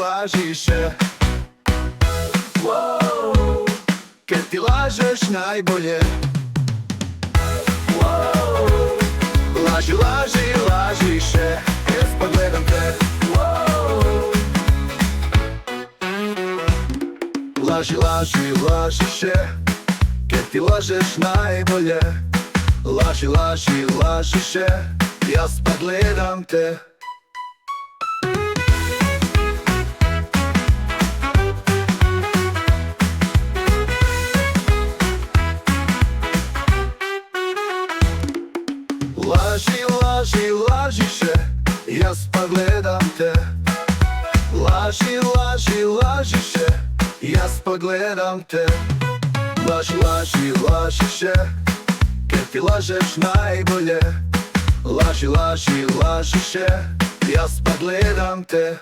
lažiše. Kad ti lažeš najbolje. Lažiše, kad pogledam te. Lažiše, kad ti lažeš najbolje. Lažiše, ja pogledam te. Lažiše, ja pogledam te. Lažiše, ja pogledam te. Lažiše, kad ti lažeš najbolje. Lažiše, ja pogledam te.